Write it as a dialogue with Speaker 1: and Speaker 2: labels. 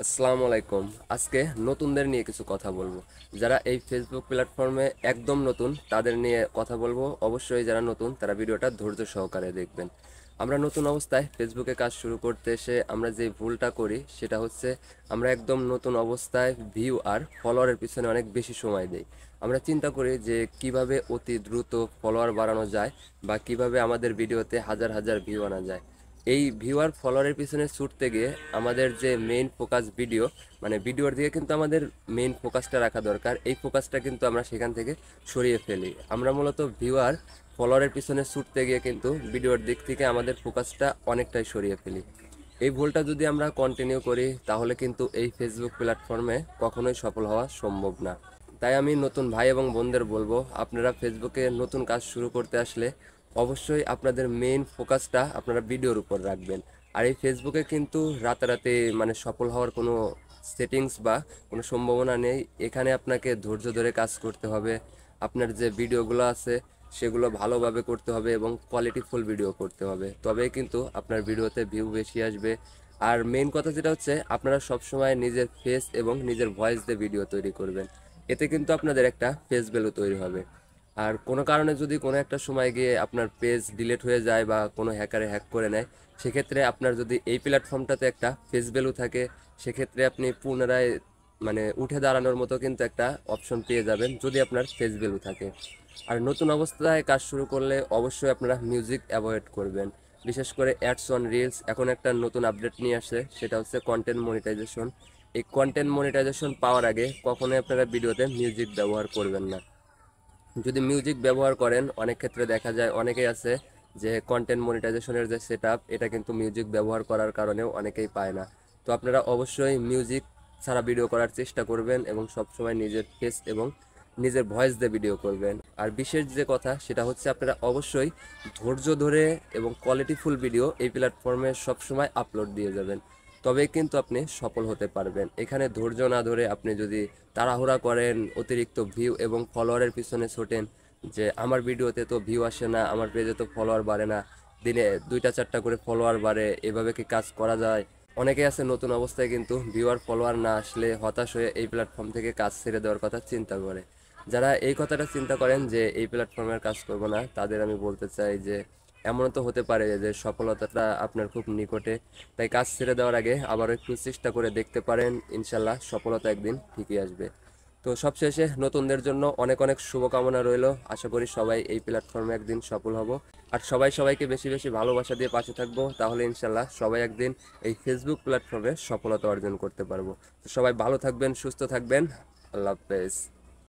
Speaker 1: আসসালামু আলাইকুম। আজকে নতুনদের নিয়ে কিছু কথা বলবো। যারা এই ফেসবুক প্ল্যাটফর্মে একদম নতুন তাদের নিয়ে কথা বলবো। অবশ্যই যারা নতুন তারা ভিডিওটা ধৈর্য সহকারে দেখবেন। আমরা নতুন অবস্থায় ফেসবুকে কাজ শুরু করতে এসে আমরা যে ভুলটা করি সেটা হচ্ছে আমরা একদম নতুন অবস্থায় ভিউ আর ফলোয়ারের পিছনে অনেক বেশি সময় দেই। আমরা চিন্তা করি যে কিভাবে অতি দ্রুত ফলোয়ার বাড়ানো যায় বা কিভাবে আমাদের ভিডিওতে হাজার হাজার ভিউ আনা যায়। এই ভিউয়ার ফলোয়ারের পিছনে ছুটতে গিয়ে আমাদের যে মেইন ফোকাস ভিডিও, মানে ভিডিওর দিকে কিন্তু আমাদের মেইন ফোকাসটা রাখা দরকার। এই ফোকাসটা কিন্তু আমরা সেখান থেকে সরিয়ে ফেলি। আমরা মূলত ভিউয়ার ফলোয়ারের পিছনে ছুটতে গিয়ে কিন্তু ভিডিওর দিক থেকে আমাদের ফোকাসটা অনেকটাই সরিয়ে ফেলি। এই ভুলটা যদি আমরা কন্টিনিউ করি তাহলে কিন্তু এই ফেসবুক প্ল্যাটফর্মে কখনোই সফল হওয়া সম্ভব না। তাই আমি নতুন ভাই এবং বোনদের বলবো, আপনারা ফেসবুকে নতুন কাজ শুরু করতে আসলে অবশ্যই আপনাদের মেইন ফোকাসটা আপনারা ভিডিওর উপর রাখবেন। আর এই ফেসবুকে কিন্তু রাতারাতি মানে সফল হওয়ার কোনো সেটিংস বা কোনো সম্ভাবনা নেই। এখানে আপনাকে ধৈর্য ধরে কাজ করতে হবে। আপনার যে ভিডিওগুলো আছে সেগুলো ভালোভাবে করতে হবে এবং কোয়ালিটিফুল ভিডিও করতে হবে, তবেই কিন্তু আপনার ভিডিওতে ভিউ বেশি আসবে। আর মেইন কথা যেটা হচ্ছে, আপনারা সবসময় নিজের ফেস এবং নিজের ভয়েস দিয়ে ভিডিও তৈরি করবেন। এতে কিন্তু আপনাদের একটা ফেস ভ্যালু তৈরি হবে। আর কোনো কারণে যদি কোনো একটা সময় গিয়ে আপনার পেজ ডিলিট হয়ে যায় বা কোনো হ্যাকারে হ্যাক করে নেয়, সেক্ষেত্রে আপনার যদি এই প্ল্যাটফর্মটাতে একটা ফেস ভ্যালু থাকে, সেক্ষেত্রে আপনি পুনরায় মানে উঠে দাঁড়ানোর মতো কিন্তু একটা অপশন পেয়ে যাবেন যদি আপনার ফেস ভ্যালু থাকে। আর নতুন অবস্থায় কাজ শুরু করলে অবশ্যই আপনারা মিউজিক অ্যাভয়েড করবেন। বিশেষ করে অ্যাডস অন রিলস এখন একটা নতুন আপডেট নিয়ে আসে, সেটা হচ্ছে কন্টেন্ট মনিটাইজেশন। এই কন্টেন্ট মনিটাইজেশন পাওয়ার আগে কখনোই আপনারা ভিডিওতে মিউজিক ব্যবহার করবেন না। যদি মিউজিক ব্যবহার করেন, অনেক ক্ষেত্রে দেখা যায় অনেকেই আছে যে কন্টেন্ট মনিটাইজেশনের যে সেট আপ, এটা কিন্তু মিউজিক ব্যবহার করার কারণেও অনেকেই পায় না। তো আপনারা অবশ্যই মিউজিক ছাড়া ভিডিও করার চেষ্টা করবেন এবং সবসময় নিজের ফেস এবং নিজের ভয়েস দিয়ে ভিডিও করবেন। আর বিশেষ যে কথা সেটা হচ্ছে, আপনারা অবশ্যই ধৈর্য ধরে এবং কোয়ালিটিফুল ভিডিও এই প্ল্যাটফর্মে সবসময় আপলোড দিয়ে যাবেন, তবেই কিন্তু আপনি সফল হতে পারবেন। এখানে ধৈর্য না ধরে আপনি যদি তাড়াহুড়া করেন, অতিরিক্ত ভিউ এবং ফলোয়ারের পিছনে ছোটেন, যে আমার ভিডিওতে তো ভিউ আসে না, আমার পেজে তো ফলোয়ার বাড়ে না, দিনে 2টা 4টা করে ফলোয়ার বাড়ে, এভাবে কি কাজ করা যায়? অনেকে আছে নতুন অবস্থায় কিন্তু ভিউয়ার ফলোয়ার না আসলে হতাশ হয়ে এই প্ল্যাটফর্ম থেকে কাজ ছেড়ে দেওয়ার কথা চিন্তা করে। যারা এই কথাটা চিন্তা করেন যে এই প্ল্যাটফর্মের কাজ করব না, তাদের আমি বলতে চাই যে এমনও তো হতে পারে যে সফলতাটা আপনার খুব নিকটে। তাই কাজ ছেড়ে দেওয়ার আগে আবারও একটু চেষ্টা করে দেখতে পারেন, ইনশাল্লাহ সফলতা একদিন ঠিকই আসবে। তো সবশেষে নতুনদের জন্য অনেক অনেক শুভকামনা রইলো। আশা করি সবাই এই প্ল্যাটফর্মে একদিন সফল হব। আর সবাই সবাইকে বেশি বেশি ভালোবাসা দিয়ে পাশে থাকবো, তাহলে ইনশাল্লাহ সবাই একদিন এই ফেসবুক প্ল্যাটফর্মে সফলতা অর্জন করতে পারবো। তো সবাই ভালো থাকবেন, সুস্থ থাকবেন। আল্লাহ হাফেজ।